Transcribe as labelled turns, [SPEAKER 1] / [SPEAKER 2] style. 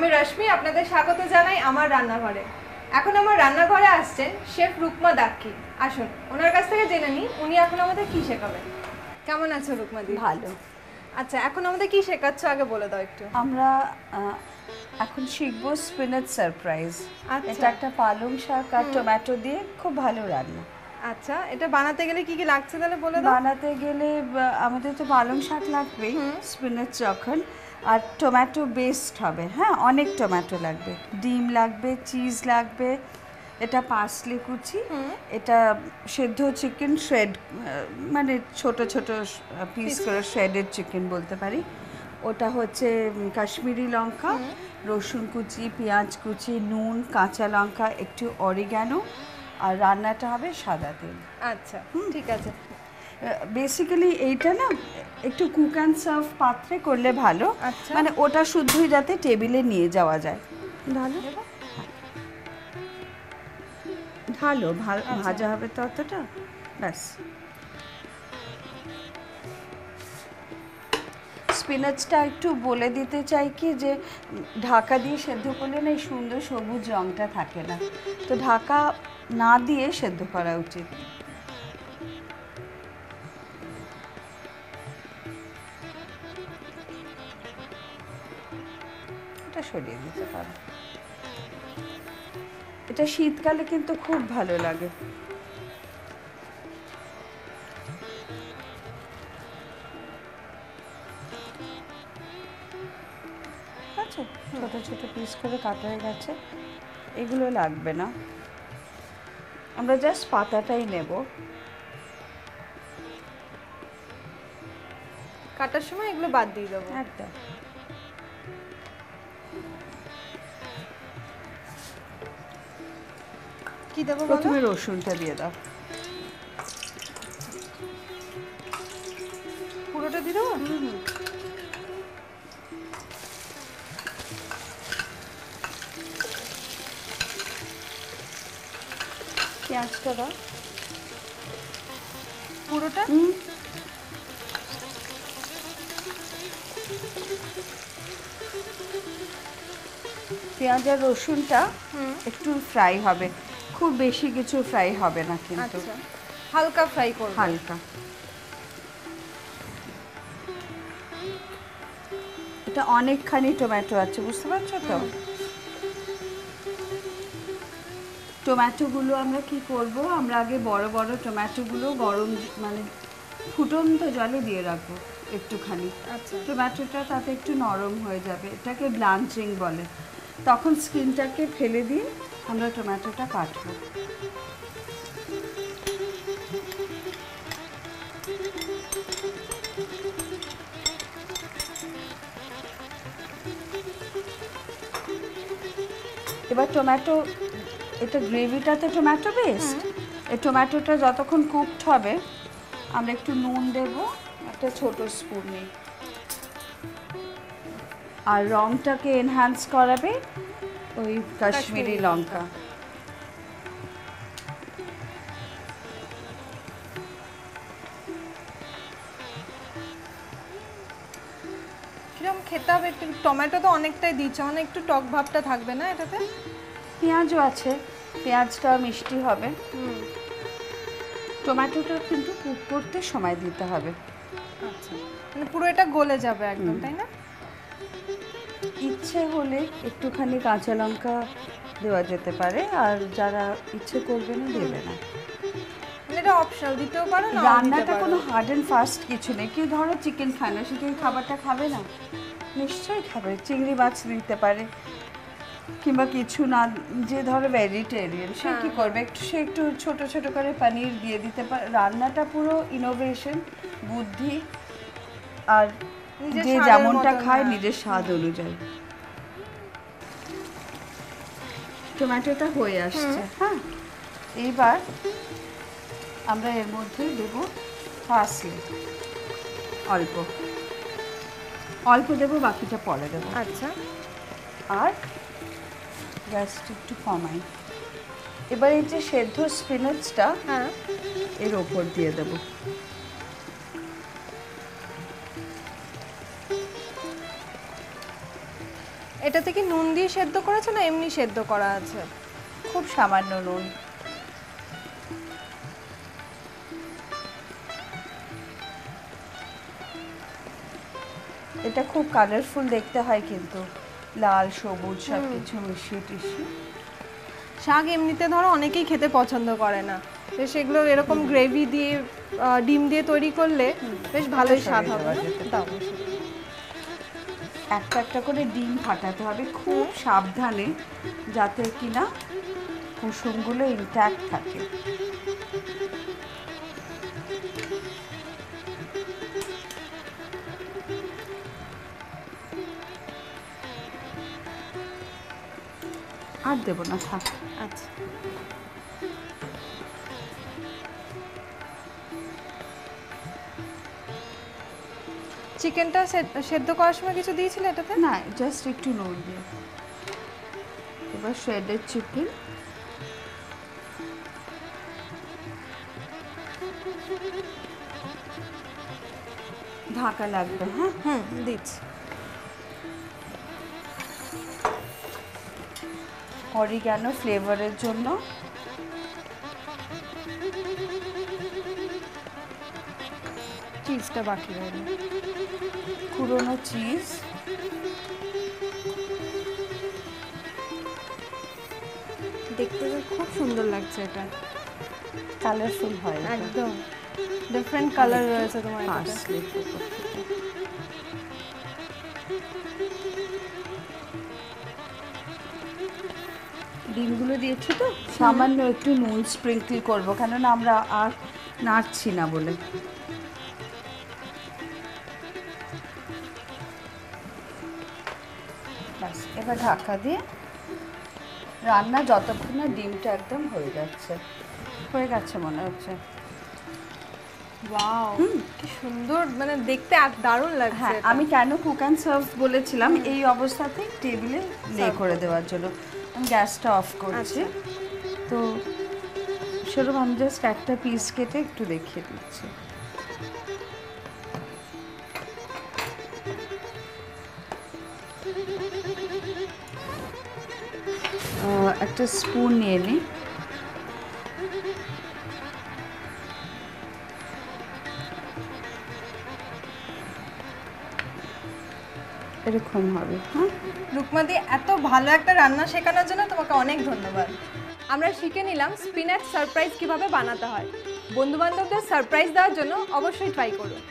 [SPEAKER 1] আমি রশ্মি, আপনাদের স্বাগত জানাই আমার রান্নাঘরে। এখন আমার রান্নাঘরে আসছেন শেফ রুকমা দাক্কি। আসুন ওনার কাছ থেকে জেনে নিই উনি এখন আমাদের কি শেখাবেন। কেমন আছো রুকমা দি?
[SPEAKER 2] ভালো।
[SPEAKER 1] আচ্ছা, এখন আমাদের কি শেখাচ্ছ আগে বলে দাও একটু।
[SPEAKER 2] আমরা এখন শিখব স্পিনাচ সারপ্রাইজ।
[SPEAKER 1] আচ্ছা।
[SPEAKER 2] এটা একটা পালং শাক আর টমেটো দিয়ে খুব ভালো রান্না।
[SPEAKER 1] আচ্ছা, এটা বানাতে গেলে কি কি লাগছে তাহলে বলে দাও।
[SPEAKER 2] বানাতে গেলে আমাদের তো পালং শাক লাগবেই, স্পিনাচ যখন, আর টমেটো বেসড হবে। হ্যাঁ, অনেক টমেটো লাগবে, ডিম লাগবে, চিজ লাগবে, এটা পার্সলে কুচি, এটা সেদ্ধ চিকেন শ্রেড, মানে ছোট ছোট পিস করে শ্রেডেড চিকেন বলতে পারি। ওটা হচ্ছে কাশ্মীরি লঙ্কা, রসুন কুচি, পেঁয়াজ কুচি, নুন, কাঁচা লঙ্কা, একটু অরিগ্যানো, আর রান্নাটা হবে সাদা তেল।
[SPEAKER 1] আচ্ছা, ঠিক আছে।
[SPEAKER 2] বেসিক্যালি এইটা না একটু কুক অ্যান্ড সার্ভ পাত্রে করলে ভালো।
[SPEAKER 1] আচ্ছা।
[SPEAKER 2] মানে ওটা শুদ্ধই যাতে টেবিলে নিয়ে যাওয়া যায়। ভালো ভালো ভাজা হবে তো অতটা, ব্যাস। স্পিনাচটা একটু বলে দিতে চাই কি, যে ঢাকা দিয়ে সেদ্ধ করলে না এই সুন্দর সবুজ রঙটা থাকে না, তো ঢাকা না দিয়ে সেদ্ধ করা উচিত। এটা সরিয়ে দিতে পারো। এটা শীতকালে কিন্তু খুব ভালো লাগে। আচ্ছা, ছোট ছোট পিস করে কাটা হয়ে গেছে, এগুলো লাগবে না, আমরা জাস্ট পাতাটাই নেব।
[SPEAKER 1] কাটার সময় এগুলো বাদ দিয়ে দেবো।
[SPEAKER 2] একদম।
[SPEAKER 1] কি দেবো?
[SPEAKER 2] প্রথমে রসুনটা দিয়ে দাও।
[SPEAKER 1] পুরোটা দিয়ে দেবো?
[SPEAKER 2] পেঁয়াজটা দাও
[SPEAKER 1] পুরোটা?
[SPEAKER 2] পেঁয়াজ আর রসুনটা একটু ফ্রাই হবে, খুব বেশি কিছু ফ্রাই হবে না কিন্তু।
[SPEAKER 1] আচ্ছা, হালকা ফ্রাই করব।
[SPEAKER 2] হালকা। এটা অনেকখানি টমেটো আছে, বুঝতে পারছো তো? টমেটোগুলো আমরা কি করব, আমরা আগে বড় বড় টমেটোগুলো গরম মানে ফুটন্ত জলে দিয়ে রাখবো একটুখানি।
[SPEAKER 1] আচ্ছা।
[SPEAKER 2] টমেটোটা তাতে একটু নরম হয়ে যাবে, এটাকে ব্লাঞ্চিং বলে। তখন স্কিনটাকে ফেলে দিয়ে আমরা টমেটোটা কাটবো। এবার টমেটো, এটা গ্রেভিটাতে টমেটো বেস্ট, এই টমেটোটা যতক্ষণ কুকড হবে আমরা একটু নুন দেব, একটা ছোট স্পুনে, আর রংটাকে এনহ্যান্স করাবে ওই কাশ্মীরি লঙ্কা।
[SPEAKER 1] কিরকম খেতে হবে একটু? টমেটো তো অনেকটাই দিচ্ছে, অনেক একটু টক ভাবটা থাকবে না এটাতে?
[SPEAKER 2] পেঁয়াজও আছে, পেঁয়াজটা মিষ্টি হবে। টমেটোটা কিন্তু কুক করতে সময় দিতে হবে।
[SPEAKER 1] আচ্ছা, মানে পুরো এটা গলে যাবে একদম, তাই না?
[SPEAKER 2] ইচ্ছে হলে একটুখানি কাঁচা লঙ্কা দেওয়া যেতে পারে, আর যারা ইচ্ছে করবে না দেবে না।
[SPEAKER 1] মানে এটা অপশনাল, দিতেও পারো না।
[SPEAKER 2] রান্নাটা কোনো হার্ড অ্যান্ড ফাস্ট কিছু নেই। কেউ ধরো চিকেন খায় না, সে কি খাবারটা খাবে না? নিশ্চয়ই খাবে। চিংড়ি মাছ দিতে পারে, কিংবা কিছু না, যে ধরো ভেজিটেরিয়ান সে কি করবে, সে একটু ছোট ছোট করে পনির দিয়ে দিতে পারে। রান্নাটা পুরো ইনোভেশন, বুদ্ধি, আর যে যেমনটা খায় নিজের স্বাদ অনুযায়ী। টমেটোটা হয়ে আসছে। হ্যাঁ, এইবার আমরা এর মধ্যে দেব পার্সলে, অল্প অল্প দেবো, বাকিটা পরে দেবো।
[SPEAKER 1] আচ্ছা,
[SPEAKER 2] আর গ্যাসটা একটু কমাই। এবার এই যে সেদ্ধ স্পিনাচটা এর ওপর দিয়ে দেবো।
[SPEAKER 1] এটাতে কি নুন দিয়ে সেদ্ধ করেছো না এমনি সেদ্ধ করা আছে?
[SPEAKER 2] খুব সামান্য নুন। এটা খুব কালারফুল দেখতে হয় কিন্তু, লাল সবুজ সব কিছু মিশিয়ে টিশিয়ে।
[SPEAKER 1] শাক এমনিতে ধরো অনেকেই খেতে পছন্দ করে না, তো সেগুলো এরকম গ্রেভি দিয়ে ডিম দিয়ে তৈরি করলে বেশ ভালোই স্বাদ হবে। দাও
[SPEAKER 2] একটা একটা করে ডিম ফাটাতে হবে খুব সাবধানে, যাতে কিনা কুসুমগুলো ইনট্যাক্ট থাকে। আর দেবো না, থাক।
[SPEAKER 1] আচ্ছা, চিকেনটা সেদ্ধ করার সময় কিছু দিয়েছিলে এটাতে?
[SPEAKER 2] না, জাস্ট একটু নুন দিয়ে। এবার শ্রেডেড চিকেন, ঢাকা লাগবে। হ্যাঁ,
[SPEAKER 1] দিচ্ছি।
[SPEAKER 2] অরিগ্যানো ফ্লেভারের জন্য।
[SPEAKER 1] চিজটা বাকি রইল,
[SPEAKER 2] পুরোনো চিজ।
[SPEAKER 1] দেখতে খুব সুন্দর লাগছে, এটা
[SPEAKER 2] কালারফুল হয় এটা।
[SPEAKER 1] একদম ডিফারেন্ট কালার রয়েছে তোমার এটাতে।
[SPEAKER 2] পার্সলে উপর থেকে। ডিমগুলো দিয়েছি তো, সামান্য একটু নুন স্প্রিঙ্কল করবো, কেননা আমরা আর নাড়ছি না বলে। ব্যাস, এবার ঢাকা দিয়ে রান্না যতক্ষণ না ডিমটা একদম হয়ে যাচ্ছে। হয়ে গেছে মনে হচ্ছে।
[SPEAKER 1] ওয়াও, কি সুন্দর, মানে দেখতে দারুণ লাগছে।
[SPEAKER 2] হ্যাঁ,
[SPEAKER 1] এটা।
[SPEAKER 2] আমি কেন কুক অ্যান্ড সার্ভ বলেছিলাম, এই অবস্থাতেই টেবিলে লে করে দেওয়ার জন্য। আমি গ্যাসটা অফ করছি। তো সেরকম আমি জাস্ট একটা পিস কেটে একটু দেখিয়ে দিচ্ছি। একটা স্পুন নিয়ে নিই। এরকম হবে। হ্যাঁ,
[SPEAKER 1] রুকমাদি, এত ভালো একটা রান্না শেখানোর জন্য তোমাকে অনেক ধন্যবাদ। আমরা শিখে নিলাম স্পিনাচ সারপ্রাইজ কিভাবে বানাতে হয়। বন্ধু বান্ধবদের সারপ্রাইজ দেওয়ার জন্য অবশ্যই ট্রাই করুন।